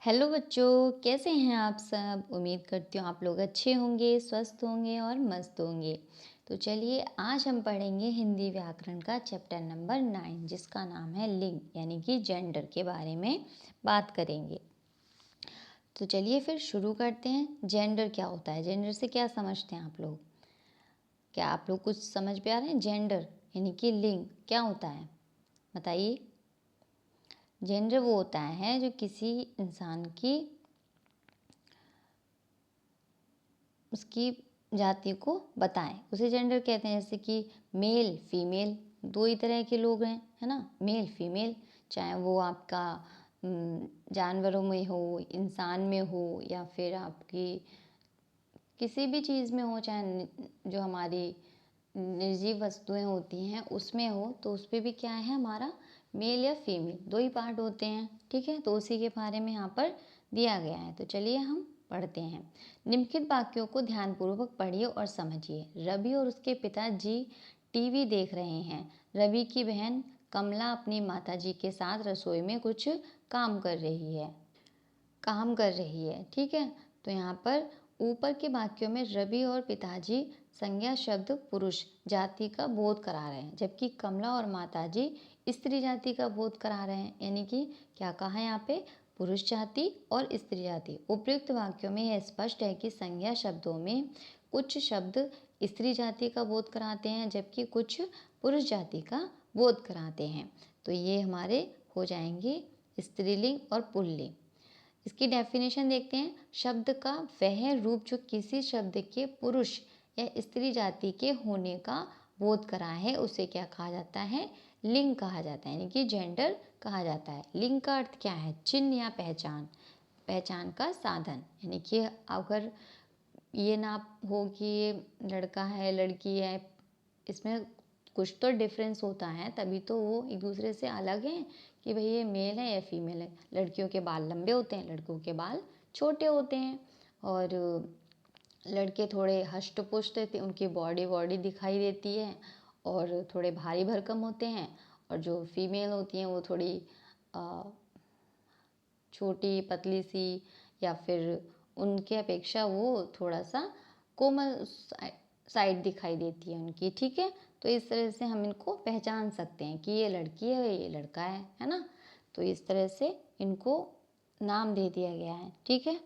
Hello बच्चों, कैसे हैं आप सब। उम्मीद करती हूँ आप लोग अच्छे होंगे, स्वस्थ होंगे और मस्त होंगे। तो चलिए आज हम पढ़ेंगे हिंदी व्याकरण का चैप्टर नंबर 9 जिसका नाम है लिंग यानी कि जेंडर के बारे में बात करेंगे। तो चलिए फिर शुरू करते हैं। जेंडर क्या होता है, जेंडर से क्या समझते हैं आप लोग? क्या आप लोग कुछ समझ पे आ रहे हैं? जेंडर यानी कि लिंग क्या होता है बताइए। जेंडर वो होता है जो किसी इंसान की उसकी जाति को बताएं, उसे जेंडर कहते हैं। जैसे कि मेल फीमेल दो ही तरह के लोग हैं, है ना, मेल फीमेल। चाहे वो आपका जानवरों में हो, इंसान में हो, या फिर आपकी किसी भी चीज़ में हो, चाहे जो हमारी निर्जीव वस्तुएं होती हैं उसमें हो, तो उस पर भी क्या है हमारा मेल या फीमेल दो ही पार्ट होते हैं। ठीक है, तो उसी के बारे में यहाँ पर दिया गया है। तो चलिए हम पढ़ते हैं। निम्नलिखित वाक्यों को ध्यानपूर्वक पढ़िए और समझिए। रवि और उसके पिताजी टीवी देख रहे हैं। रवि की बहन कमला अपनी माताजी के साथ रसोई में कुछ काम कर रही है ठीक है, तो यहाँ पर ऊपर के वाक्यों में रवि और पिताजी संज्ञा शब्द पुरुष जाति का बोध करा रहे हैं, जबकि कमला और माताजी स्त्री जाति का बोध करा रहे हैं। यानी कि क्या कहा है यहाँ पे, पुरुष जाति और स्त्री जाति। उपयुक्त वाक्यों में यह स्पष्ट है कि संज्ञा शब्दों में कुछ शब्द स्त्री जाति का बोध कराते हैं जबकि कुछ पुरुष जाति का बोध कराते हैं। तो ये हमारे हो जाएंगे स्त्रीलिंग और पुल्लिंग। इसकी डेफिनेशन देखते हैं। शब्द का वह रूप जो किसी शब्द के पुरुष या स्त्री जाति के होने का बोध करा है उसे क्या कहा जाता है, लिंग कहा जाता है, यानी कि जेंडर कहा जाता है। लिंग का अर्थ क्या है, चिन्ह या पहचान, पहचान का साधन। यानी कि अगर ये ना हो कि ये लड़का है लड़की है, इसमें कुछ तो डिफरेंस होता है, तभी तो वो एक दूसरे से अलग हैं कि भाई ये मेल है या फीमेल है। लड़कियों के बाल लंबे होते हैं, लड़कों के बाल छोटे होते हैं। और लड़के थोड़े हष्ट पुष्ट थे, उनकी बॉडी बॉडी दिखाई देती है और थोड़े भारी भरकम होते हैं। और जो फीमेल होती हैं वो थोड़ी छोटी पतली सी, या फिर उनके अपेक्षा वो थोड़ा सा कोमल साइड दिखाई देती है उनकी। ठीक है, तो इस तरह से हम इनको पहचान सकते हैं कि ये लड़की है ये लड़का है ना। तो इस तरह से इनको नाम दे दिया गया है। ठीक है,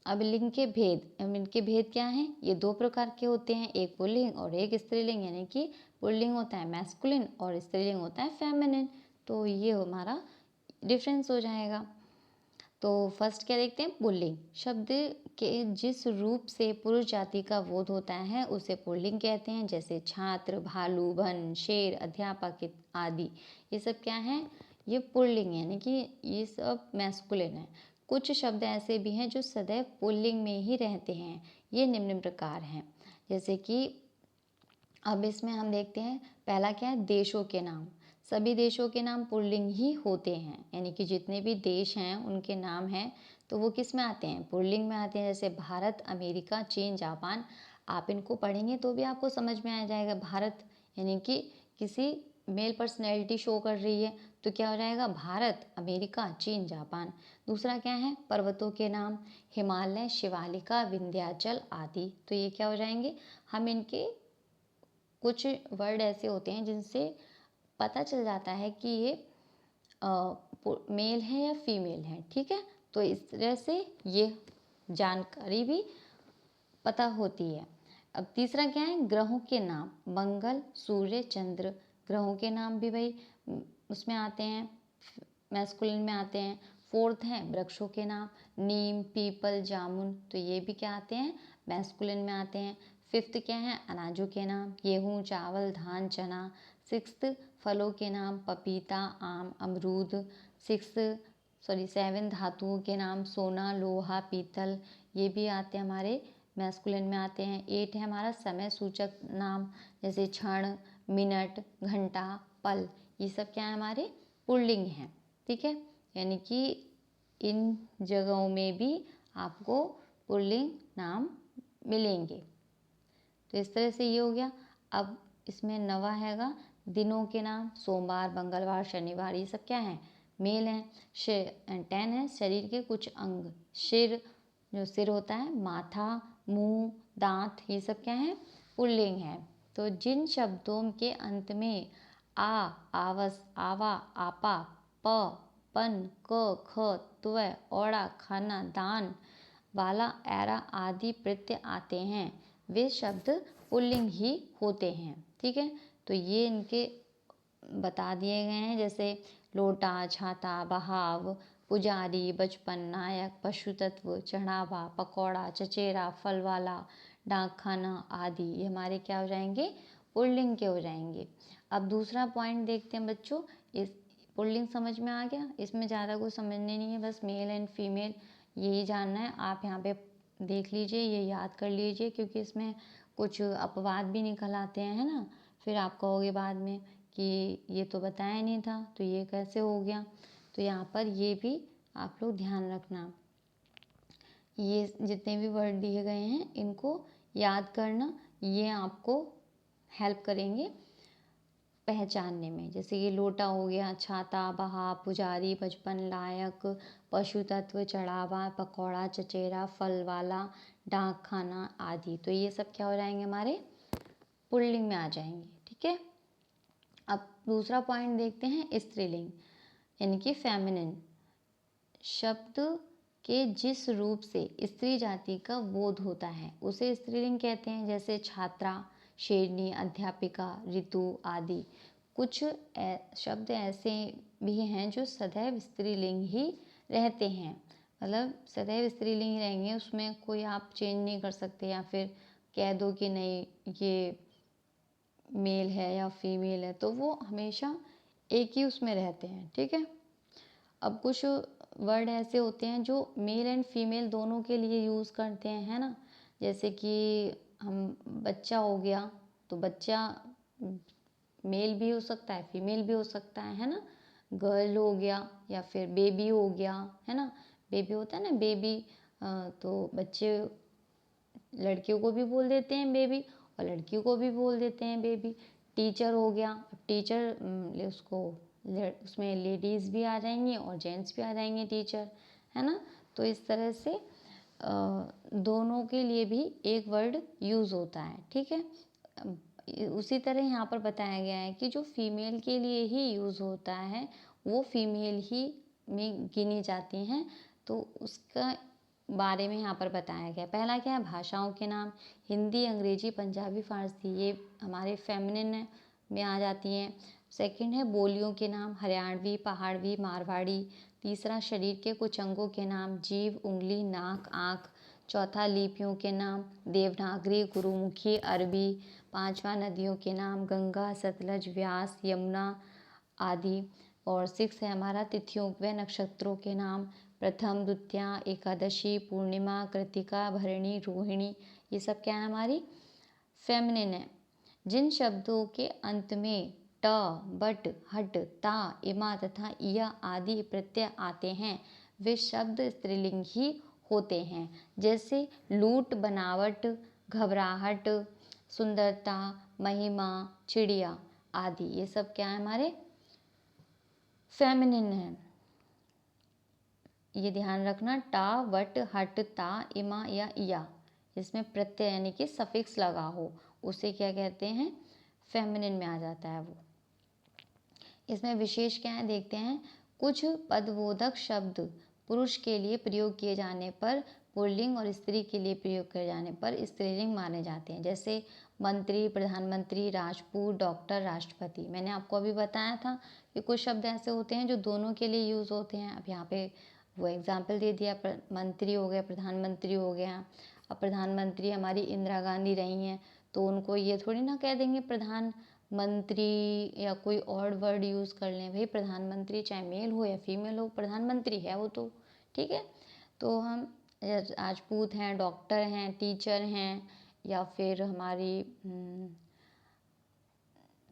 अब लिंग के भेद, अब इनके भेद क्या हैं, ये दो प्रकार के होते हैं, एक पुल्लिंग और एक स्त्रीलिंग। यानी कि पुल्लिंग होता है मैस्कुलिन और स्त्रीलिंग होता है फेमिनिन। तो ये हमारा डिफरेंस हो जाएगा। तो फर्स्ट क्या देखते हैं, पुल्लिंग। शब्द के जिस रूप से पुरुष जाति का बोध होता है उसे पुल्लिंग कहते हैं। जैसे छात्र, भालू, वन, शेर, अध्यापक आदि, ये सब क्या है, ये पुल्लिंग यानी कि ये सब मैस्कुलिन है। कुछ शब्द ऐसे भी हैं जो सदैव पुल्लिंग में ही रहते हैं। ये निम्न प्रकार हैं। जैसे कि अब इसमें हम देखते हैं, पहला क्या है, देशों के नाम। सभी देशों के नाम पुल्लिंग ही होते हैं, यानी कि जितने भी देश हैं उनके नाम हैं तो वो किस में आते हैं, पुल्लिंग में आते हैं। जैसे भारत, अमेरिका, चीन, जापान। आप इनको पढ़ेंगे तो भी आपको समझ में आ जाएगा। भारत यानी कि किसी मेल पर्सनैलिटी शो कर रही है तो क्या हो जाएगा, भारत, अमेरिका, चीन, जापान। दूसरा क्या है, पर्वतों के नाम, हिमालय, शिवालिका, विंध्याचल आदि। तो ये क्या हो जाएंगे, हम इनके कुछ वर्ड ऐसे होते हैं जिनसे पता चल जाता है कि ये मेल है या फीमेल है। ठीक है, तो इस तरह से ये जानकारी भी पता होती है। अब तीसरा क्या है, ग्रहों के नाम, मंगल, सूर्य, चंद्र। ग्रहों के नाम भी भाई उसमें आते हैं, मैस्कुलिन में आते हैं। फोर्थ है वृक्षों के नाम, नीम, पीपल, जामुन। तो ये भी क्या आते हैं, मैस्कुलिन में आते हैं। फिफ्थ क्या है, अनाजों के नाम, गेहूँ, चावल, धान, चना। सिक्स्थ फलों के नाम, पपीता, आम, अमरूद। सेवन धातुओं के नाम, सोना, लोहा, पीतल। ये भी आते हैं हमारे मैस्कुलिन में आते हैं। एट है हमारा समय सूचक नाम, जैसे क्षण, मिनट, घंटा, पल। ये सब क्या है, हमारे पुल्लिंग हैं। ठीक है, यानी कि इन जगहों में भी आपको पुल्लिंग नाम मिलेंगे। तो इस तरह से ये हो गया। अब इसमें नवा हैगा दिनों के नाम, सोमवार, मंगलवार, शनिवार। ये सब क्या है, मेल हैं। 10 है शरीर के कुछ अंग, सिर, जो सिर होता है, माथा, मुंह, दांत, ये सब क्या है, पुल्लिंग है। तो जिन शब्दों के अंत में आ, आवस, आवा, आपा, प, पन, क, ख, त्व, औड़ा, खाना, दान, वाला, ऐरा आदि प्रत्यय आते हैं वे शब्द पुल्लिंग ही होते हैं। ठीक है, तो ये इनके बता दिए गए हैं, जैसे लोटा, छाता, बहाव, पुजारी, बचपन, नायक, पशु तत्व, चढ़ावा, पकौड़ा, चचेरा, फल वाला, डाक खाना आदि, ये हमारे क्या हो जाएंगे, पुल्लिंग के हो जाएंगे। अब दूसरा पॉइंट देखते हैं बच्चों। इस पुल्लिंग समझ में आ गया, इसमें ज़्यादा कुछ समझने नहीं है, बस मेल एंड फीमेल यही जानना है। आप यहाँ पे देख लीजिए, ये याद कर लीजिए, क्योंकि इसमें कुछ अपवाद भी निकल आते हैं, है ना। फिर आप कहोगे बाद में कि ये तो बताया नहीं था, तो ये कैसे हो गया। तो यहाँ पर ये भी आप लोग ध्यान रखना, ये जितने भी वर्ड दिए गए हैं इनको याद करना, ये आपको हेल्प करेंगे पहचानने में। जैसे ये लोटा हो गया, छाता, बहा, पुजारी, बचपन, लायक, पशु तत्व, चढ़ावा, पकौड़ा, चचेरा, फल वाला, डाक खाना आदि, तो ये सब क्या हो जाएंगे, हमारे पुल्लिंग में आ जाएंगे। ठीक है, अब दूसरा पॉइंट देखते हैं, स्त्रीलिंग यानी कि फेमिनिन। शब्द के जिस रूप से स्त्री जाति का बोध होता है उसे स्त्रीलिंग कहते हैं, जैसे छात्रा, शेरनी, अध्यापिका, ऋतु आदि। कुछ शब्द ऐसे भी हैं जो सदैव स्त्रीलिंग ही रहते हैं, मतलब सदैव स्त्रीलिंग ही रहेंगे, उसमें कोई आप चेंज नहीं कर सकते, या फिर कह दो कि नहीं ये मेल है या फीमेल है, तो वो हमेशा एक ही उसमें रहते हैं। ठीक है, अब कुछ वर्ड ऐसे होते हैं जो मेल एंड फीमेल दोनों के लिए यूज़ करते हैं, है ना। जैसे कि हम बच्चा हो गया, तो बच्चा मेल भी हो सकता है, फीमेल भी हो सकता है ना। गर्ल हो गया, या फिर बेबी हो गया, है ना। बेबी होता है ना, बेबी, तो बच्चे लड़कियों को भी बोल देते हैं बेबी, और लड़कियों को भी बोल देते हैं बेबी। टीचर हो गया, अब टीचर उसको उसमें लेडीज़ भी आ जाएंगी और जेंट्स भी आ जाएंगे टीचर, है ना। तो इस तरह से दोनों के लिए भी एक वर्ड यूज़ होता है। ठीक है, उसी तरह यहाँ पर बताया गया है कि जो फीमेल के लिए ही यूज़ होता है वो फीमेल ही में गिनी जाती हैं, तो उसका बारे में यहाँ पर बताया गया। पहला क्या है, भाषाओं के नाम। हिंदी, अंग्रेजी, पंजाबी, फारसी, ये हमारे फेमिनिन में आ जाती हैं। सेकंड है बोलियों के नाम, हरियाणवी, पहाड़वी, मारवाड़ी। तीसरा शरीर के कुछ अंगों के नाम, जीभ, उंगली, नाक, आँख। चौथा लिपियों के नाम, देवनागरी, गुरुमुखी, अरबी। पांचवा नदियों के नाम, गंगा, सतलज, व्यास, यमुना आदि। और 6 है हमारा तिथियों व नक्षत्रों के नाम, प्रथम, द्वितीया, एकादशी, पूर्णिमा, कृतिका, भरणी, रोहिणी। ये सब क्या है, हमारी फेमिनिन है। जिन शब्दों के अंत में ट, बट, हट, ता, इमा तथा इया आदि प्रत्यय आते हैं वे शब्द स्त्रीलिंग ही होते हैं, जैसे लूट, बनावट, घबराहट, सुंदरता, महिमा, चिड़िया आदि। ये सब क्या है, हमारे फेमिनिन है। ये ध्यान रखना, टा, वट, हट, ता, इमा या इया, इसमें प्रत्यय यानी कि सफिक्स लगा हो उसे क्या कहते हैं, फेमिनिन में आ जाता है वो। इसमें विशेष क्या है देखते हैं। कुछ पदबोधक शब्द पुरुष के लिए प्रयोग किए जाने पर पुल्लिंग और स्त्री के लिए प्रयोग किए जाने पर स्त्रीलिंग माने जाते हैं, जैसे मंत्री, प्रधानमंत्री, राजपूत, डॉक्टर, राष्ट्रपति। मैंने आपको अभी बताया था कि कुछ शब्द ऐसे होते हैं जो दोनों के लिए यूज़ होते हैं। अब यहाँ पे वो एग्जाम्पल दे दिया, मंत्री हो गया, प्रधानमंत्री हो गया। अब प्रधानमंत्री हमारी इंदिरा गांधी रही हैं, तो उनको ये थोड़ी ना कह देंगे प्रधानमंत्री या कोई और वर्ड यूज़ कर लें। भाई प्रधानमंत्री चाहे मेल हो या फीमेल हो, प्रधानमंत्री है वो तो। ठीक है, तो हम राजपूत हैं, डॉक्टर हैं, टीचर हैं, या फिर हमारी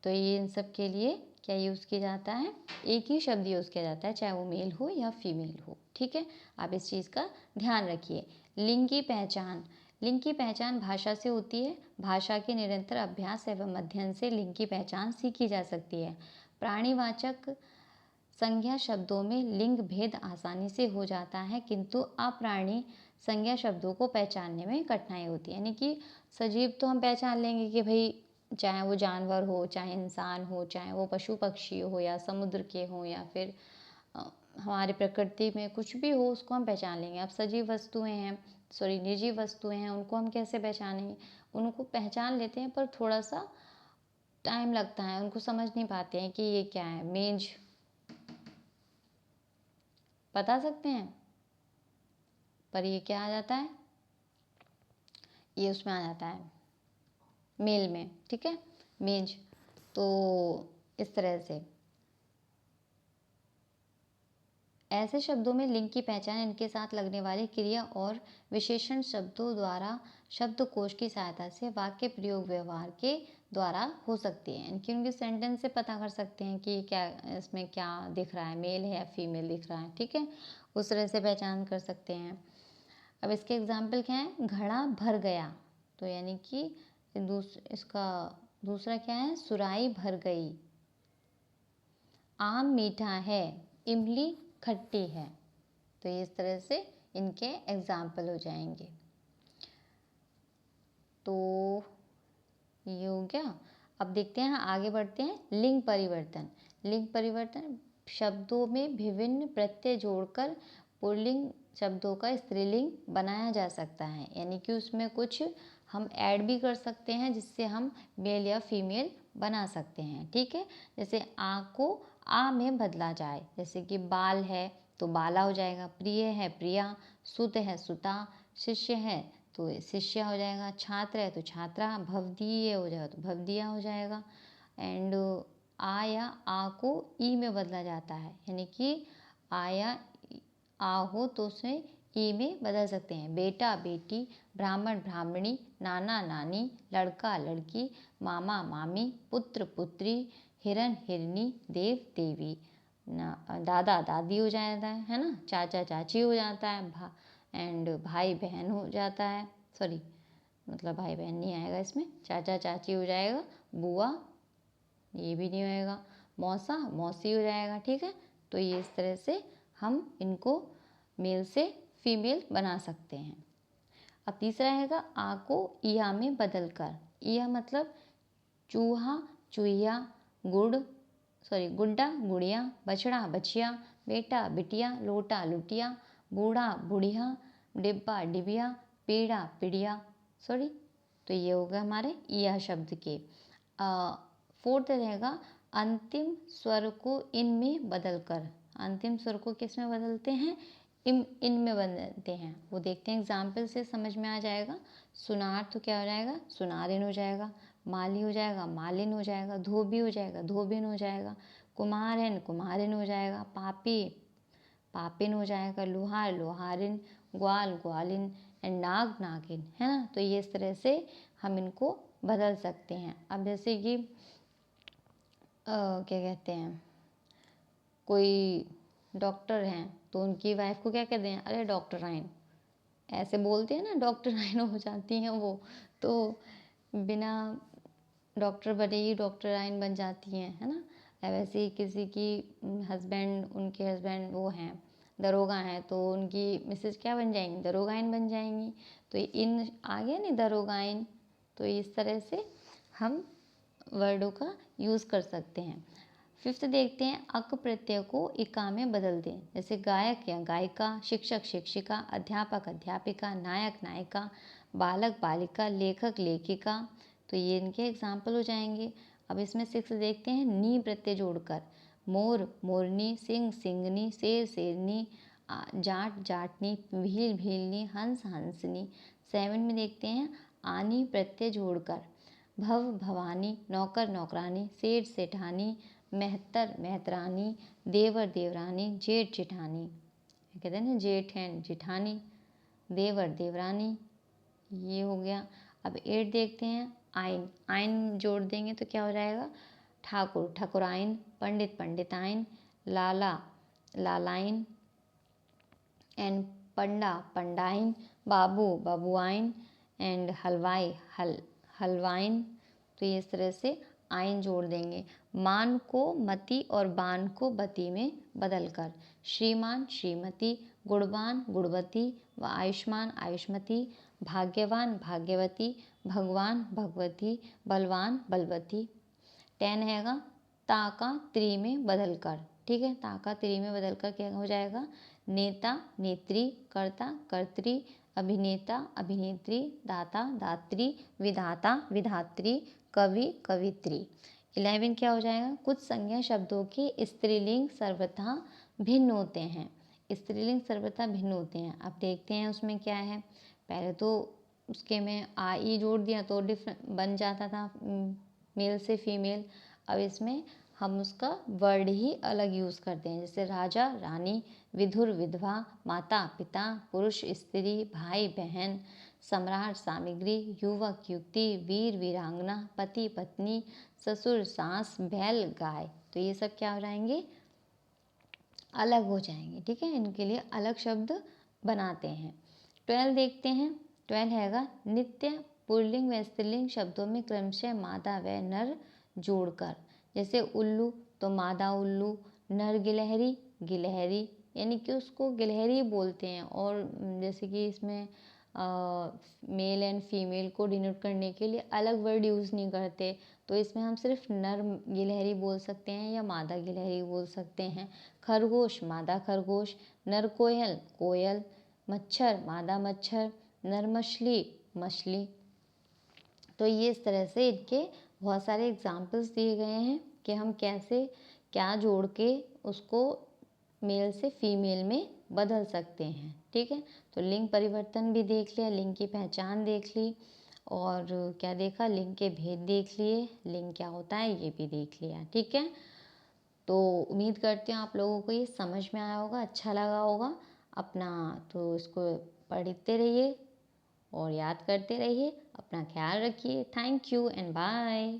तो ये इन सब के लिए क्या यूज़ किया जाता है, एक ही शब्द यूज़ किया जाता है, चाहे वो मेल हो या फीमेल हो। ठीक है, आप इस चीज़ का ध्यान रखिए। लिंग की पहचान। लिंग की पहचान भाषा से होती है। भाषा के निरंतर अभ्यास एवं अध्ययन से लिंग की पहचान सीखी जा सकती है। प्राणीवाचक संज्ञा शब्दों में लिंग भेद आसानी से हो जाता है, किंतु अप्राणी संज्ञा शब्दों को पहचानने में कठिनाई होती है। यानी कि सजीव तो हम पहचान लेंगे कि भाई चाहे वो जानवर हो, चाहे इंसान हो, चाहे वो पशु पक्षी हो या समुद्र के हों या फिर हमारी प्रकृति में कुछ भी हो, उसको हम पहचान लेंगे। अब सजीव वस्तुएं हैं, सॉरी निर्जीव वस्तुएं हैं, उनको हम कैसे पहचानेंगे? उनको पहचान लेते हैं पर थोड़ा सा टाइम लगता है, उनको समझ नहीं पाते हैं कि ये क्या है। मेज बता सकते हैं, पर ये क्या आ जाता है, ये उसमें आ जाता है मेल में, ठीक है, मेज। तो इस तरह से ऐसे शब्दों में लिंग की पहचान इनके साथ लगने वाली क्रिया और विशेषण शब्दों द्वारा शब्दकोश की सहायता से वाक्य प्रयोग व्यवहार के द्वारा हो सकती है। इनकी उनके सेंटेंस से पता कर सकते हैं कि क्या इसमें क्या दिख रहा है, मेल है या फीमेल दिख रहा है, ठीक है, उस तरह से पहचान कर सकते हैं। अब इसके एग्जाम्पल क्या है? घड़ा भर गया, तो यानी कि इसका दूसरा क्या है? सुराही भर गई। आम मीठा है, इमली खट्टी है। तो इस तरह से इनके एग्जाम्पल हो जाएंगे। तो ये हो गया। अब देखते हैं, आगे बढ़ते हैं। लिंग परिवर्तन। लिंग परिवर्तन शब्दों में विभिन्न प्रत्यय जोड़कर पुल्लिंग शब्दों का स्त्रीलिंग बनाया जा सकता है। यानी कि उसमें कुछ हम ऐड भी कर सकते हैं जिससे हम मेल या फीमेल बना सकते हैं, ठीक है। जैसे आ को आ में बदला जाए, जैसे कि बाल है तो बाला हो जाएगा, प्रिय है प्रिया, सुत है सुता, शिष्य है तो शिष्या हो जाएगा, छात्र है तो छात्रा, भवदीय हो जाएगा तो भवदिया हो जाएगा। एंड आ या आ को ई में बदला जाता है, यानी कि आ या आ हो तो उसे ई में बदल सकते हैं। बेटा बेटी, ब्राह्मण ब्राह्मणी, नाना नानी, लड़का लड़की, मामा मामी, पुत्र पुत्री, हिरन हिरनी, देव देवी, दादा दादी हो जाता है ना, चाचा चाची हो जाता है, एंड भाई बहन हो जाता है, सॉरी मतलब भाई बहन नहीं आएगा इसमें, चाचा चाची हो जाएगा, बुआ ये भी नहीं होएगा, मौसा मौसी हो जाएगा, ठीक है। तो ये इस तरह से हम इनको मेल से फीमेल बना सकते हैं। अब तीसरा रहेगा आ को इया में बदल कर। इया मतलब चूहा चूहिया, गुड्डा गुड़िया, बछड़ा बछिया, बेटा बिटिया, लोटा लुटिया, बूढ़ा बुढ़िया, डिब्बा डिबिया, पीड़ा पिड़िया, तो ये हो गया हमारे इया शब्द के। फोर्थ रहेगा अंतिम स्वर को इन में बदल कर। अंतिम स्वर को किस में बदलते हैं? इन में बदलते हैं। वो देखते हैं, एग्जाम्पल से समझ में आ जाएगा। सुनार तो क्या हो जाएगा? सुनारिन हो जाएगा, माली हो जाएगा मालिन हो जाएगा, धोबी हो जाएगा धोबिन हो जाएगा, कुम्हारन कुम्हारिन हो जाएगा, पापी पापिन हो जाएगा, लोहार लोहारिन, ग्वाल ग्वालिन, एंड नाग नागिन, है ना। तो ये इस तरह से हम इनको बदल सकते हैं। अब जैसे कि क्या कहते हैं, कोई डॉक्टर हैं तो उनकी वाइफ को क्या कहते हैं? अरे डॉक्टर आइन, ऐसे बोलते हैं ना, डॉक्टर आइन हो जाती हैं वो, तो बिना डॉक्टर बने ही डॉक्टर आइन बन जाती हैं, है ना। वैसे ही किसी की हस्बैंड, उनके हस्बैंड वो हैं दरोगा हैं, तो उनकी मिसेज क्या बन जाएंगी? दरोगाइन बन जाएंगी। तो इन आ गया नहीं, दरोगाइन। तो इस तरह से हम वर्डों का यूज़ कर सकते हैं। फिफ्थ देखते हैं, अक प्रत्यय को इका में बदल दें। जैसे गायक या गायिका, शिक्षक शिक्षिका, अध्यापक अध्यापिका, नायक नायिका, बालक बालिका, लेखक लेखिका। तो ये इनके एग्जाम्पल हो जाएंगे। अब इसमें सिक्स देखते हैं, नी प्रत्यय जोड़कर। मोर मोरनी, सिंह सिंगनी, शेर शेरनी, जाट जाटनी, भील भीलनी, हंस हंसनी। सेवन में देखते हैं, आनी प्रत्यय जोड़कर। भव भवानी, नौकर नौकरानी, सेठ सेठानी, मेहतर मेहतरानी, देवर देवरानी, जेठ जेठानी। कहते हैं ना, जेठ है जेठानी, देवर देवरानी, ये हो गया। अब 8 देखते हैं, आइन। आइन जोड़ देंगे तो क्या हो जाएगा? ठाकुर ठाकुराइन, पंडित पंडिताइन, लाला लालाइन, एंड पंडा पंडाइन, बाबू बाबुआइन, एंड हलवाई हलवाइन। तो ये इस तरह से आइन जोड़ देंगे। मान को मति और बान को बती में बदलकर श्रीमान श्रीमती, गुणवान गुणवती व आयुष्मान आयुष्मती, भाग्यवान भाग्यवती, भगवान भगवती, बलवान बलवती। 10 हैगा ता का त्री में बदलकर, ठीक है, ता का त्री में बदलकर क्या हो जाएगा, नेता नेत्री, कर्ता कर्त्री, अभिनेता अभिनेत्री, दाता दात्री, विधाता विधात्री, कवि कवित्री। 11 क्या हो जाएगा, कुछ संज्ञा शब्दों के स्त्रीलिंग सर्वथा भिन्न होते हैं। स्त्रीलिंग सर्वथा भिन्न होते हैं। अब देखते हैं उसमें क्या है। पहले तो उसके में आ ई जोड़ दिया तो डिफरेंट बन जाता था मेल से फीमेल। अब इसमें हम उसका वर्ड ही अलग यूज़ करते हैं, जैसे राजा रानी, विधुर विधवा, माता पिता, पुरुष स्त्री, भाई बहन, सम्राट सामग्री, युवक युवती, वीर वीरांगना, पति पत्नी, ससुर सास, बैल गाय। तो ये सब क्या हो जाएंगे, अलग हो जाएंगे, ठीक है। इनके लिए अलग शब्द बनाते हैं। 12 देखते हैं। 12 हैगा नित्य पुल्लिंग व स्त्रीलिंग शब्दों में क्रमशः मादा व नर जोड़कर, जैसे उल्लू तो मादा उल्लू, नर गिलहरी गिलहरी, यानी कि उसको गिलहरी बोलते हैं। और जैसे कि इसमें मेल एंड फीमेल को डिनोट करने के लिए अलग वर्ड यूज़ नहीं करते, तो इसमें हम सिर्फ नर गिलहरी बोल सकते हैं या मादा गिलहरी बोल सकते हैं। खरगोश मादा खरगोश, नर कोयल कोयल, मच्छर मादा मच्छर, नर मछली मछली। तो ये इस तरह से इनके बहुत सारे एग्जाम्पल्स दिए गए हैं कि हम कैसे क्या जोड़ के उसको मेल से फीमेल में बदल सकते हैं, ठीक है। तो लिंग परिवर्तन भी देख लिया, लिंग की पहचान देख ली, और क्या देखा, लिंग के भेद देख लिए, लिंग क्या होता है ये भी देख लिया, ठीक है। तो उम्मीद करती हूँ आप लोगों को ये समझ में आया होगा, अच्छा लगा होगा। अपना तो इसको पढ़ते रहिए और याद करते रहिए। अपना ख्याल रखिए। Thank you and bye.